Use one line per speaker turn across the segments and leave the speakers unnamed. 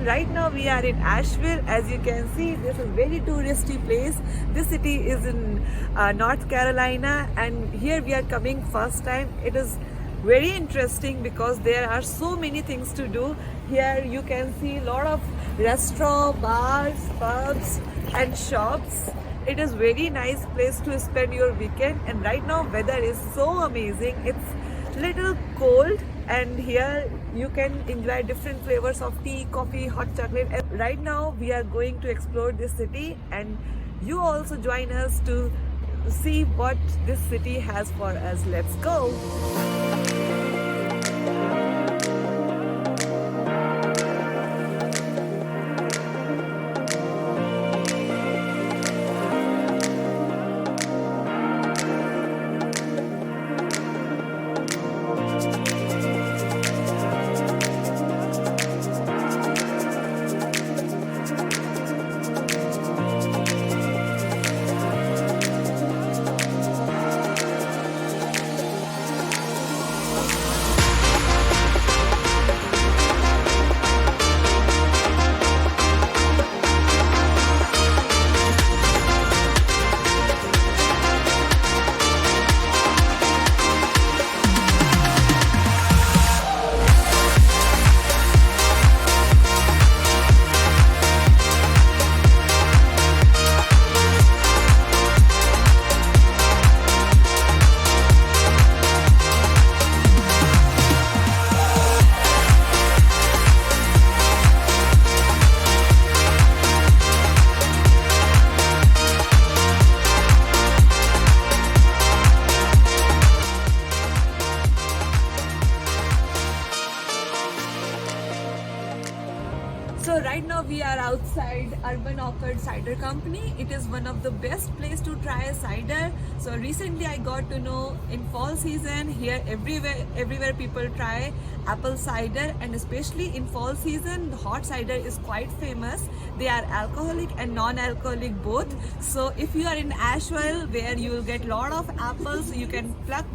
right now we are in Asheville. As you can see, this is very touristy place. This city is in North Carolina, and here we are coming first time. It is very interesting because there are so many things to do. Here you can see a lot of restaurants, bars, pubs and shops. It is very nice place to spend your weekend, and right now weather is so amazing. It's little cold, and here you can enjoy different flavors of tea, coffee, hot chocolate. And right now we are going to explore this city, and you also join us to see what this city has for us. Let's go. So right now we are outside Urban Orchard Cider Company. It is one of the best place to try cider. So recently I got to know in fall season here everywhere people try apple cider, and especially in fall season the hot cider is quite famous. They are alcoholic and non-alcoholic both. So if you are in Asheville where you will get lot of apples, you can pluck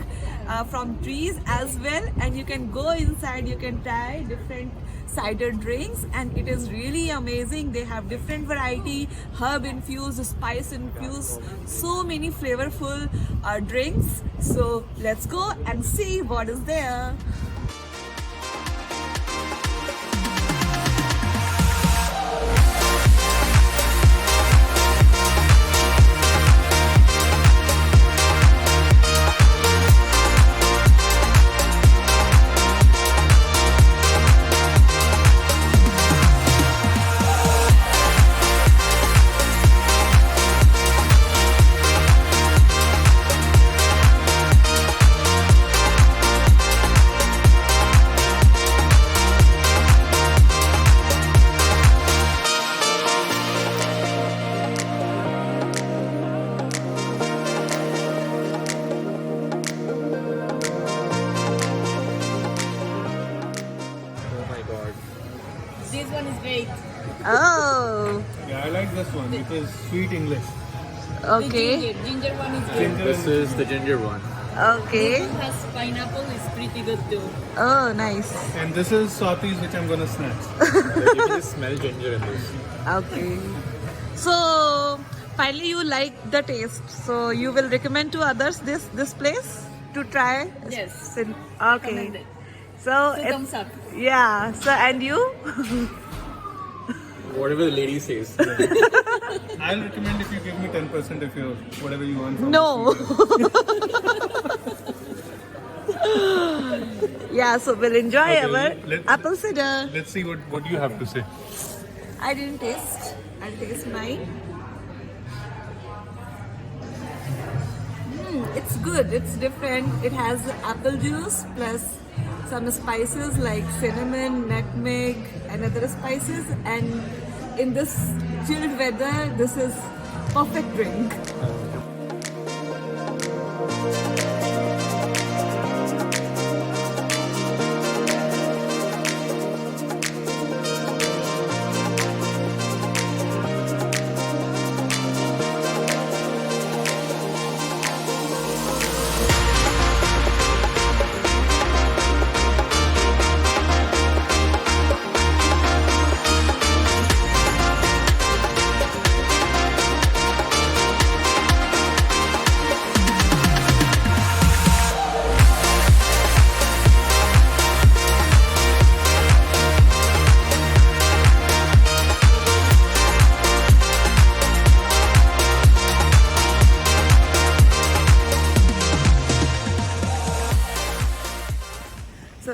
from trees as well, and you can go inside, you can try different cider drinks, and it is really amazing. They have different variety, herb infused, spice infused, so many flavorful drinks. So let's go and see what is there.
This one is great.
Oh,
Yeah, I like this one because sweet English.
okay,
The ginger one is good.
Ginger
This is the ginger one.
okay.
This one has pineapple. It's pretty good too.
Oh, nice.
And this is Sawties, which I'm gonna snatch.
Like, you can just smell ginger in this.
Okay. So finally you like the taste. So you will recommend to others this place to try?
Yes.
Okay.
Recommended.
So
Two
it-
thumbs up.
yeah. So and you?
Whatever the lady says.
I'll recommend if you give me 10% if you whatever you want. From
No. Yeah. So we'll enjoy
Okay,
our
let's-
apple cider.
Let's see what you have to say.
I didn't taste. I'll taste mine. It's good. It's different. It has apple juice plus some spices like cinnamon, nutmeg, and other spices. And in this chilled weather, this is perfect drink.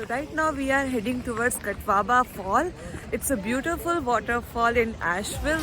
right now we are heading towards Katwaba Fall. It's a beautiful waterfall in Asheville.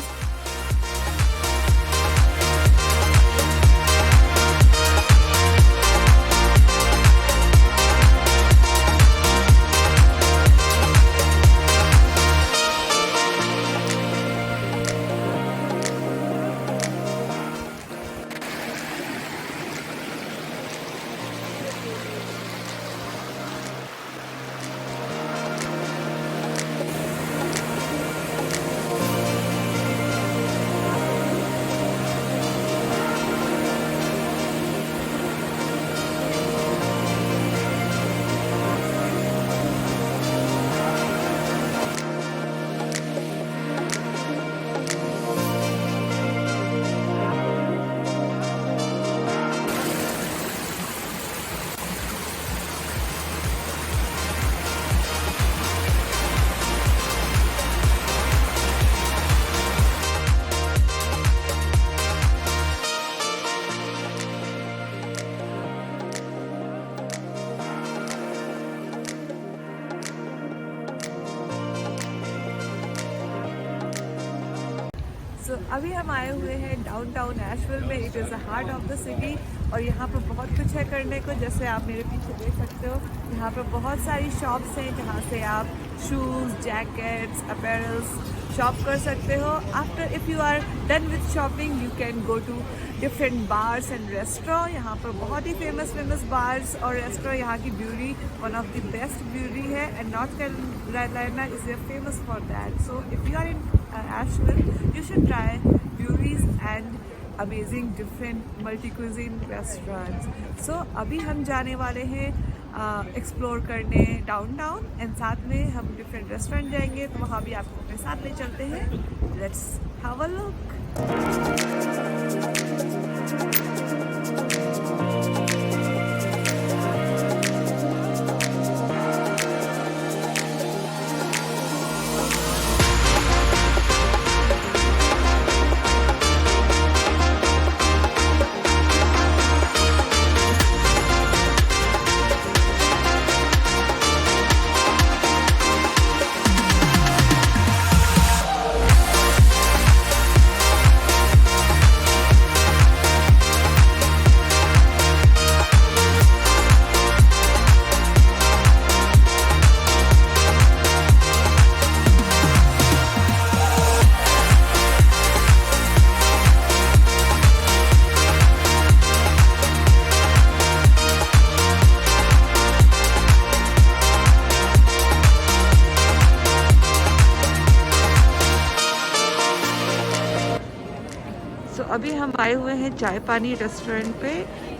So, अभी हम आए हुए हैं downtown एशविल में. It is the heart of the city और यहाँ पर बहुत कुछ है करने को. जैसे आप मेरे पीछे देख सकते हो, यहाँ पर बहुत सारी शॉप्स हैं जहाँ से आप शूज़, जैकेट्स, अपैरल्स शॉप कर सकते हो. After if you are done with shopping you can go to different bars and restaurant. यहाँ पर बहुत ही फेमस बार्स और रेस्टोरेंट. यहाँ की brewery one of the best brewery है and North Carolina is famous for that. So if you are in Asheville, you should try Bury's and amazing different multi-cuisine restaurants. So अभी हम जाने वाले हैं explore करने downtown and साथ में हम डिफरेंट रेस्टोरेंट जाएंगे, तो वहाँ भी आपको अपने साथ ले चलते हैं. Let's have a look. अभी हम आए हुए हैं चाय पानी रेस्टोरेंट पे.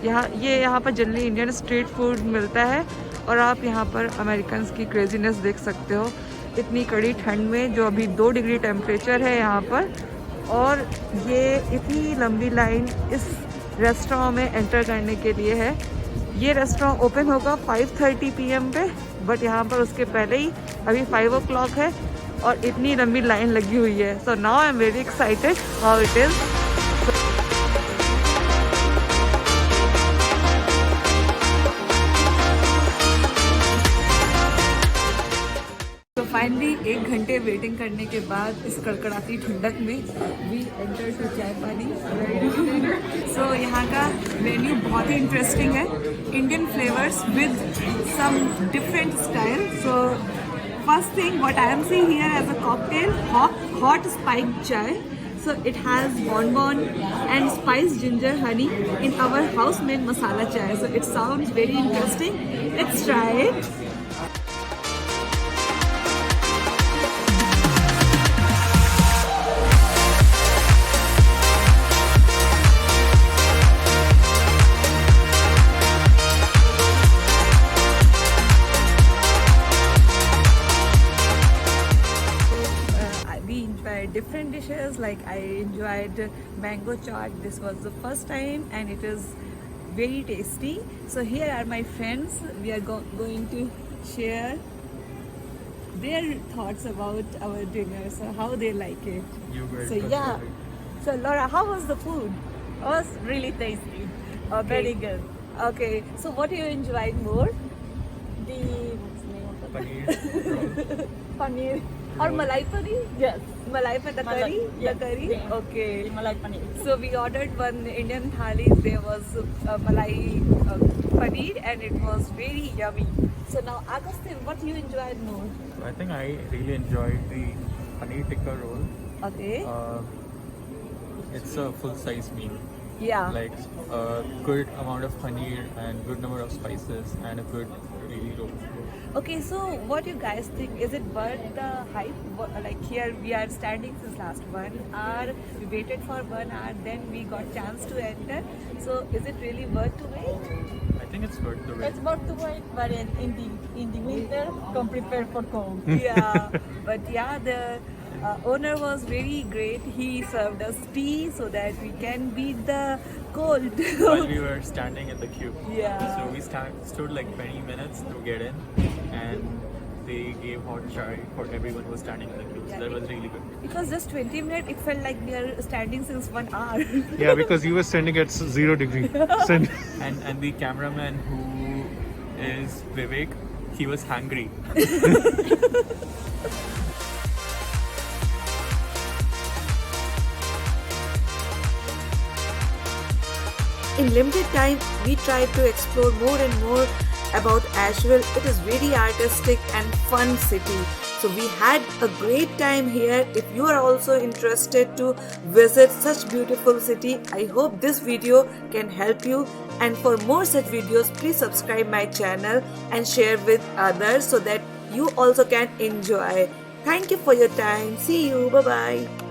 यहाँ पर जनरली इंडियन स्ट्रीट फूड मिलता है और आप यहाँ पर अमेरिकन्स की क्रेजीनेस देख सकते हो. इतनी कड़ी ठंड में, जो अभी 2 डिग्री टेम्परेचर है यहाँ पर, और ये इतनी लंबी लाइन इस रेस्टोरेंट में एंटर करने के लिए है. ये रेस्टोरेंट ओपन होगा 5:30 PM पे, बट यहाँ पर उसके पहले ही अभी 5 o'clock है और इतनी लंबी लाइन लगी हुई है. So now I am very excited how it is. Finally 1 घंटे वेटिंग करने के बाद इस कड़कड़ाती ठंडक में वी एंटर टू चाय पानी. सो यहाँ का मेन्यू बहुत ही इंटरेस्टिंग है. Indian flavours with some different style. So first thing what I am seeing here as a cocktail, hot spiked chai. So it has bonbon and spiced ginger honey in our house made masala chai. So it sounds very interesting. Let's try it. Different dishes, like I enjoyed mango chaat. This was the first time and it is very tasty. So here are my friends. We are going to share their thoughts about our dinner, so how they like it. So yeah, so Laura, how was the food?
It was really tasty.
Okay.
Very good.
Okay, so what do you enjoyed more?
The what's the name of
paneer roll.
Paneer. Or malai paneer?
Yes.
Malai paneer, the
Malai,
curry?
yes,
The curry?
yes.
Okay.
Malai paneer.
So we ordered one Indian thali. There was malai paneer and it was very yummy. So now Agustin, what you enjoyed more?
I think I really enjoyed the paneer tikka roll.
Okay.
It's a full-size meal.
Yeah.
Like a good amount of paneer and good number of spices and a good really roll.
Okay, so what you guys think? Is it worth the hype? Like here we are standing since last 1 hour. We waited for 1 hour, then we got chance to enter. So is it really worth to wait?
I think it's worth the wait.
It's worth to wait, but in the winter, come prepared for cold.
Yeah, but yeah, the owner was very great. He served us tea so that we can beat the cold.
While we were standing in the queue.
Yeah.
So we stood like 20 minutes to get in, and they gave hot chai for everyone who was standing in the queue. So that was really good.
It was just 20 minutes. It felt like we are standing since 1 hour.
Yeah, because you were standing at 0 degree.
And the cameraman who is Vivek, he was hungry.
In limited time, we tried to explore more and more about Asheville. It is very artistic and fun city. So we had a great time here. If you are also interested to visit such beautiful city, I hope this video can help you. And for more such videos, please subscribe my channel and share with others so that you also can enjoy. Thank you for your time. See you. Bye-bye.